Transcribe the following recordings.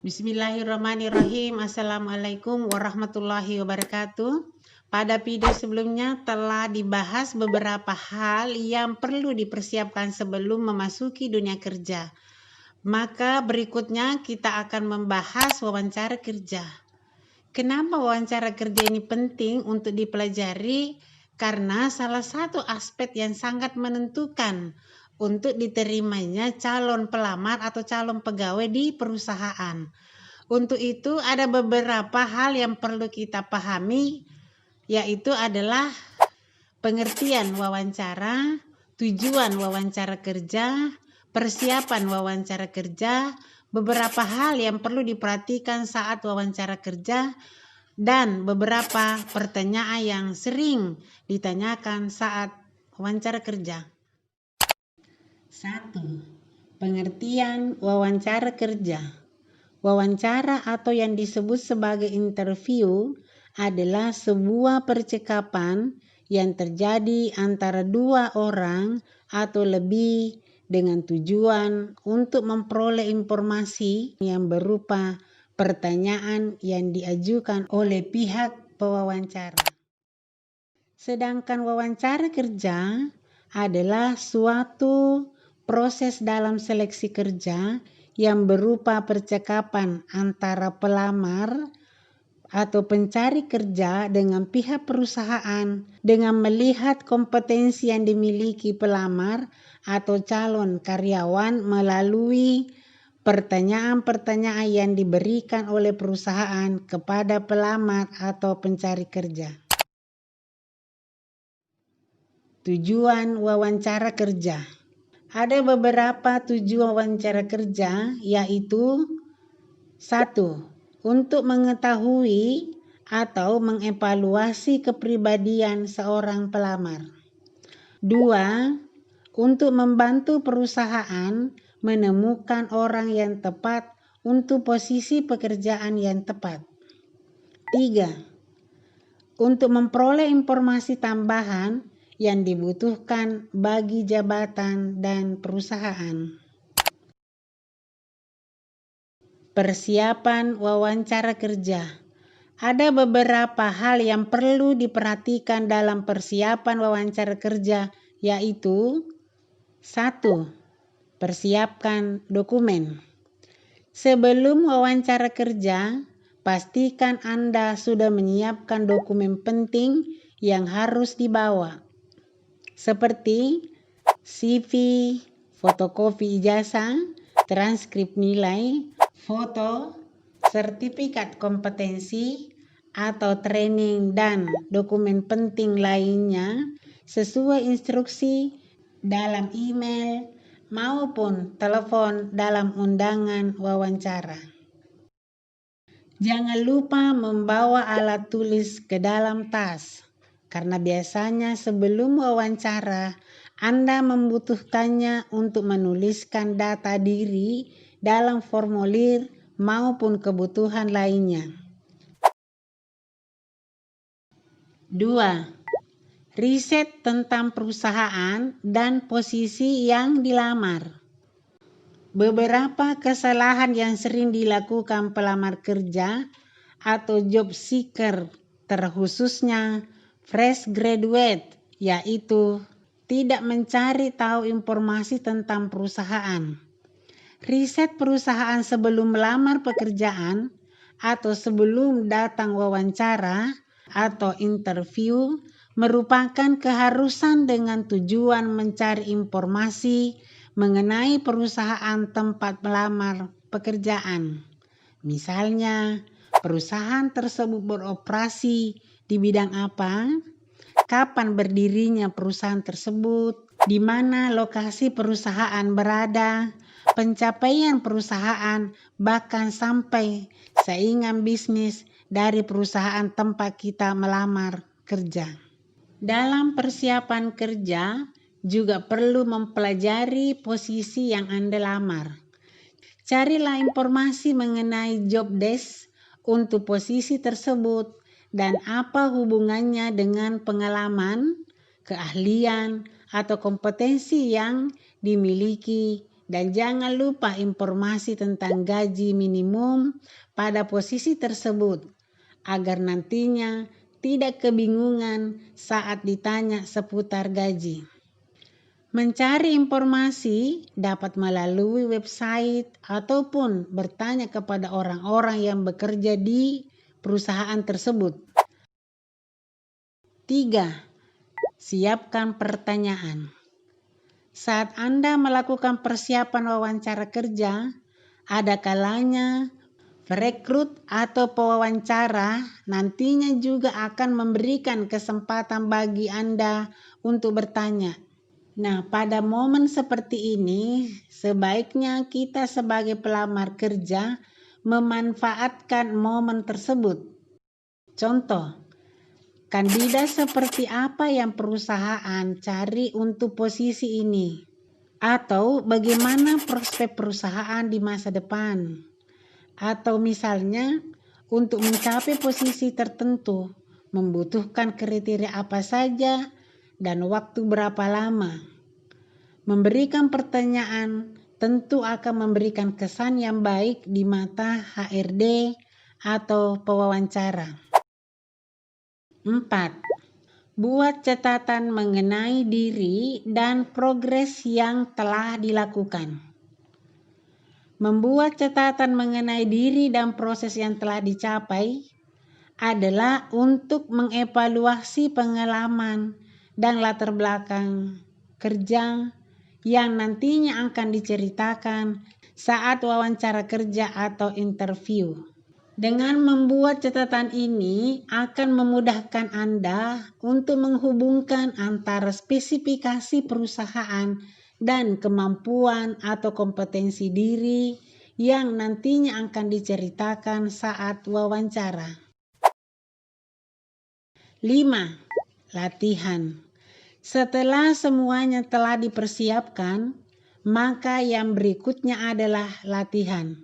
Bismillahirrahmanirrahim. Assalamualaikum warahmatullahi wabarakatuh. Pada video sebelumnya telah dibahas beberapa hal yang perlu dipersiapkan sebelum memasuki dunia kerja. Maka berikutnya kita akan membahas wawancara kerja. Kenapa wawancara kerja ini penting untuk dipelajari? Karena salah satu aspek yang sangat menentukan untuk diterimanya calon pelamar atau calon pegawai di perusahaan. Untuk itu ada beberapa hal yang perlu kita pahami, yaitu adalah pengertian wawancara, tujuan wawancara kerja, persiapan wawancara kerja, beberapa hal yang perlu diperhatikan saat wawancara kerja, dan beberapa pertanyaan yang sering ditanyakan saat wawancara kerja. 1. Pengertian wawancara kerja. Wawancara atau yang disebut sebagai interview adalah sebuah percakapan yang terjadi antara dua orang atau lebih dengan tujuan untuk memperoleh informasi yang berupa pertanyaan yang diajukan oleh pihak pewawancara. Sedangkan wawancara kerja adalah suatu proses dalam seleksi kerja yang berupa percakapan antara pelamar atau pencari kerja dengan pihak perusahaan dengan melihat kompetensi yang dimiliki pelamar atau calon karyawan melalui pertanyaan-pertanyaan yang diberikan oleh perusahaan kepada pelamar atau pencari kerja. Tujuan wawancara kerja. Ada beberapa tujuan wawancara kerja, yaitu 1. Untuk mengetahui atau mengevaluasi kepribadian seorang pelamar. 2. Untuk membantu perusahaan menemukan orang yang tepat untuk posisi pekerjaan yang tepat. 3. Untuk memperoleh informasi tambahan yang dibutuhkan bagi jabatan dan perusahaan. Persiapan wawancara kerja. Ada beberapa hal yang perlu diperhatikan dalam persiapan wawancara kerja, yaitu 1. Persiapkan dokumen. Sebelum wawancara kerja, pastikan Anda sudah menyiapkan dokumen penting yang harus dibawa, seperti CV, fotokopi ijazah, transkrip nilai, foto, sertifikat kompetensi, atau training dan dokumen penting lainnya sesuai instruksi dalam email maupun telepon dalam undangan wawancara. Jangan lupa membawa alat tulis ke dalam tas, karena biasanya sebelum wawancara Anda membutuhkannya untuk menuliskan data diri dalam formulir maupun kebutuhan lainnya. 2. Riset tentang perusahaan dan posisi yang dilamar. Beberapa kesalahan yang sering dilakukan pelamar kerja atau job seeker, terkhususnya fresh graduate, yaitu tidak mencari tahu informasi tentang perusahaan. Riset perusahaan sebelum melamar pekerjaan atau sebelum datang wawancara atau interview merupakan keharusan dengan tujuan mencari informasi mengenai perusahaan tempat melamar pekerjaan. Misalnya, perusahaan tersebut beroperasi di bidang apa, kapan berdirinya perusahaan tersebut, di mana lokasi perusahaan berada, pencapaian perusahaan, bahkan sampai saingan bisnis dari perusahaan tempat kita melamar kerja. Dalam persiapan kerja juga perlu mempelajari posisi yang Anda lamar. Carilah informasi mengenai job desk untuk posisi tersebut dan apa hubungannya dengan pengalaman, keahlian, atau kompetensi yang dimiliki Dan jangan lupa informasi tentang gaji minimum pada posisi tersebut, agar nantinya tidak kebingungan saat ditanya seputar gaji. Mencari informasi dapat melalui website ataupun bertanya kepada orang-orang yang bekerja di perusahaan tersebut. 3. Siapkan pertanyaan. Saat Anda melakukan persiapan wawancara kerja, ada kalanya perekrut atau pewawancara nantinya juga akan memberikan kesempatan bagi Anda untuk bertanya. Nah, pada momen seperti ini, sebaiknya kita sebagai pelamar kerja memanfaatkan momen tersebut. Contoh, kandidat seperti apa yang perusahaan cari untuk posisi ini? Atau bagaimana prospek perusahaan di masa depan? Atau misalnya, untuk mencapai posisi tertentu, membutuhkan kriteria apa saja dan waktu berapa lama. Memberikan pertanyaan tentu akan memberikan kesan yang baik di mata HRD atau pewawancara. 4. Buat catatan mengenai diri dan progres yang telah dilakukan. Membuat catatan mengenai diri dan proses yang telah dicapai adalah untuk mengevaluasi pengalaman dan latar belakang kerja yang nantinya akan diceritakan saat wawancara kerja atau interview. Dengan membuat catatan ini akan memudahkan Anda untuk menghubungkan antara spesifikasi perusahaan dan kemampuan atau kompetensi diri yang nantinya akan diceritakan saat wawancara. 5. Latihan. Setelah semuanya telah dipersiapkan, maka yang berikutnya adalah latihan.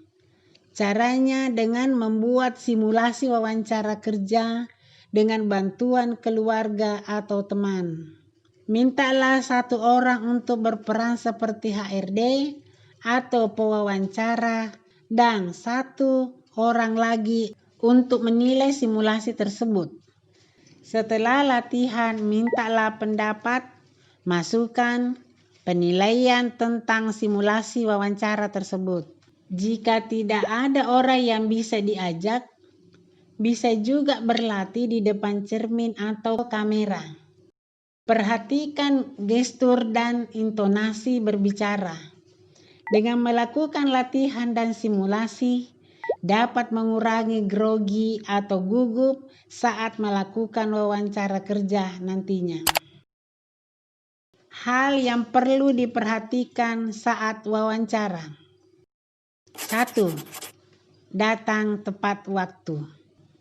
Caranya dengan membuat simulasi wawancara kerja dengan bantuan keluarga atau teman. Mintalah satu orang untuk berperan seperti HRD atau pewawancara dan satu orang lagi untuk menilai simulasi tersebut. Setelah latihan, mintalah pendapat, masukan, penilaian tentang simulasi wawancara tersebut. Jika tidak ada orang yang bisa diajak, bisa juga berlatih di depan cermin atau kamera. Perhatikan gestur dan intonasi berbicara. Dengan melakukan latihan dan simulasi, dapat mengurangi grogi atau gugup saat melakukan wawancara kerja nantinya. Hal yang perlu diperhatikan saat wawancara. 1. Datang tepat waktu.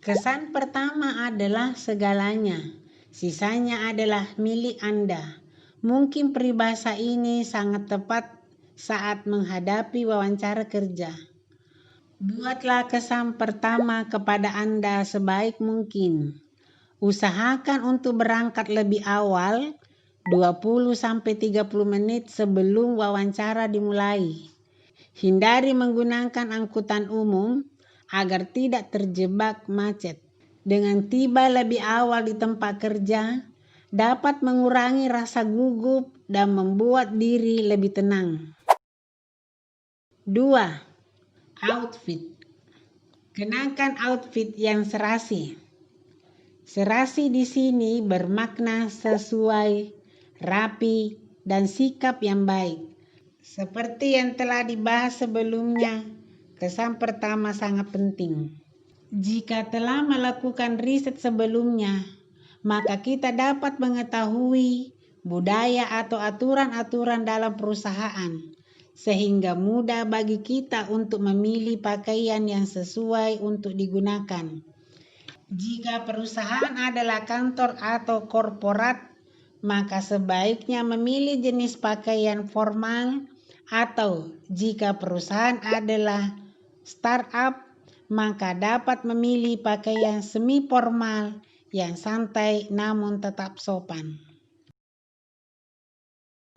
Kesan pertama adalah segalanya, sisanya adalah milik Anda. Mungkin peribahasa ini sangat tepat saat menghadapi wawancara kerja. Buatlah kesan pertama kepada Anda sebaik mungkin. Usahakan untuk berangkat lebih awal, 20-30 menit sebelum wawancara dimulai. Hindari menggunakan angkutan umum agar tidak terjebak macet. Dengan tiba lebih awal di tempat kerja, dapat mengurangi rasa gugup dan membuat diri lebih tenang. 2. Outfit. Kenakan outfit yang serasi. Serasi di sini bermakna sesuai, rapi, dan sikap yang baik. Seperti yang telah dibahas sebelumnya, kesan pertama sangat penting. Jika telah melakukan riset sebelumnya, maka kita dapat mengetahui budaya atau aturan-aturan dalam perusahaan, sehingga mudah bagi kita untuk memilih pakaian yang sesuai untuk digunakan. Jika perusahaan adalah kantor atau korporat, maka sebaiknya memilih jenis pakaian formal, atau jika perusahaan adalah startup, maka dapat memilih pakaian semi formal yang santai namun tetap sopan.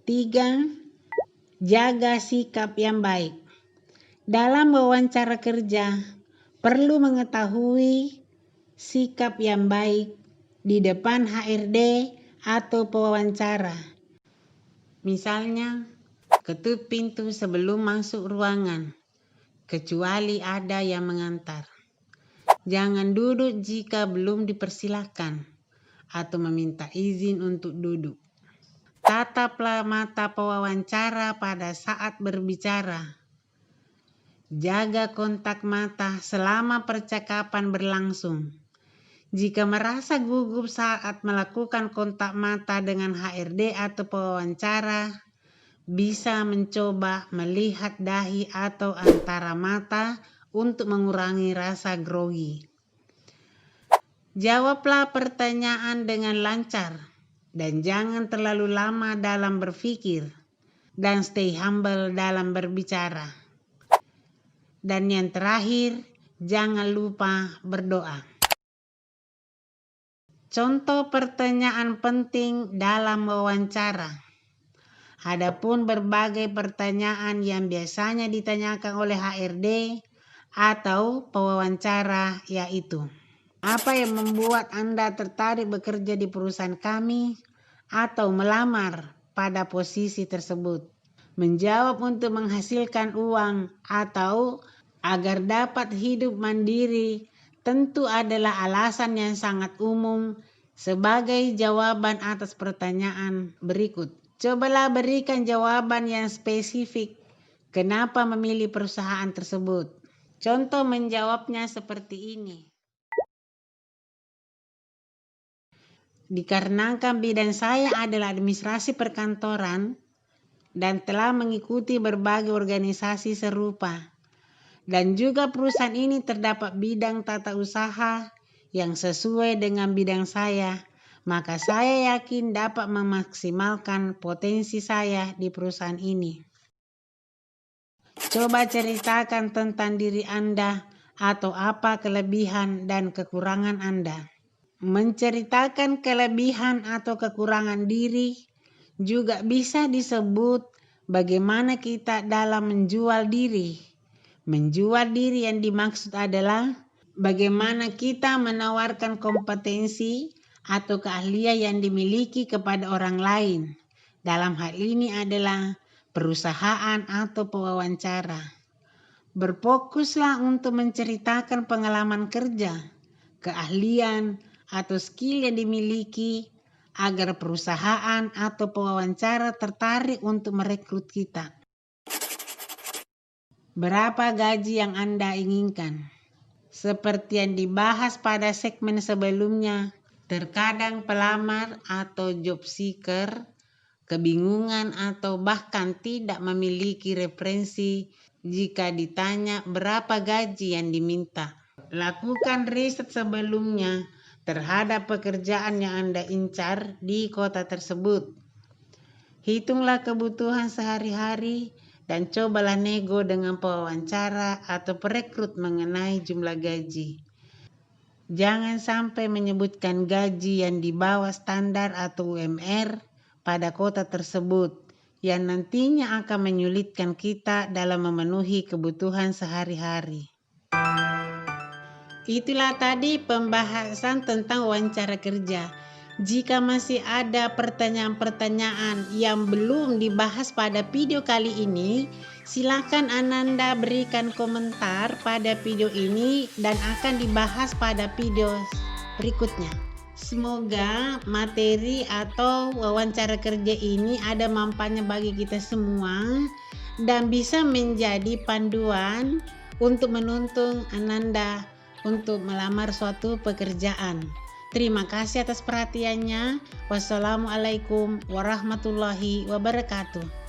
3. Jaga sikap yang baik. Dalam wawancara kerja, perlu mengetahui sikap yang baik di depan HRD atau pewawancara. Misalnya, ketuk pintu sebelum masuk ruangan, kecuali ada yang mengantar. Jangan duduk jika belum dipersilahkan atau meminta izin untuk duduk. Tataplah mata pewawancara pada saat berbicara. Jaga kontak mata selama percakapan berlangsung. Jika merasa gugup saat melakukan kontak mata dengan HRD atau pewawancara, bisa mencoba melihat dahi atau antara mata untuk mengurangi rasa grogi. Jawablah pertanyaan dengan lancar dan jangan terlalu lama dalam berpikir, dan stay humble dalam berbicara. Dan yang terakhir, jangan lupa berdoa. Contoh pertanyaan penting dalam wawancara. Adapun berbagai pertanyaan yang biasanya ditanyakan oleh HRD atau pewawancara, yaitu: apa yang membuat Anda tertarik bekerja di perusahaan kami atau melamar pada posisi tersebut? Menjawab untuk menghasilkan uang atau agar dapat hidup mandiri tentu adalah alasan yang sangat umum sebagai jawaban atas pertanyaan berikut. Cobalah berikan jawaban yang spesifik kenapa memilih perusahaan tersebut. Contoh menjawabnya seperti ini. Dikarenakan bidang saya adalah administrasi perkantoran dan telah mengikuti berbagai organisasi serupa, dan juga perusahaan ini terdapat bidang tata usaha yang sesuai dengan bidang saya, maka saya yakin dapat memaksimalkan potensi saya di perusahaan ini. Coba ceritakan tentang diri Anda atau apa kelebihan dan kekurangan Anda. Menceritakan kelebihan atau kekurangan diri juga bisa disebut bagaimana kita dalam menjual diri. Menjual diri yang dimaksud adalah bagaimana kita menawarkan kompetensi atau keahlian yang dimiliki kepada orang lain. Dalam hal ini adalah perusahaan atau pewawancara. Berfokuslah untuk menceritakan pengalaman kerja, keahlian, atau skill yang dimiliki agar perusahaan atau pewawancara tertarik untuk merekrut kita. Berapa gaji yang Anda inginkan? Seperti yang dibahas pada segmen sebelumnya, terkadang pelamar atau job seeker kebingungan atau bahkan tidak memiliki referensi jika ditanya berapa gaji yang diminta. Lakukan riset sebelumnya terhadap pekerjaan yang Anda incar di kota tersebut. Hitunglah kebutuhan sehari-hari dan cobalah nego dengan pewawancara atau perekrut mengenai jumlah gaji. Jangan sampai menyebutkan gaji yang di bawah standar atau UMR pada kota tersebut yang nantinya akan menyulitkan kita dalam memenuhi kebutuhan sehari-hari. Itulah tadi pembahasan tentang wawancara kerja. Jika masih ada pertanyaan-pertanyaan yang belum dibahas pada video kali ini, silakan Ananda berikan komentar pada video ini dan akan dibahas pada video berikutnya. Semoga materi atau wawancara kerja ini ada manfaatnya bagi kita semua dan bisa menjadi panduan untuk menuntun Ananda untuk melamar suatu pekerjaan. Terima kasih atas perhatiannya. Wassalamualaikum warahmatullahi wabarakatuh.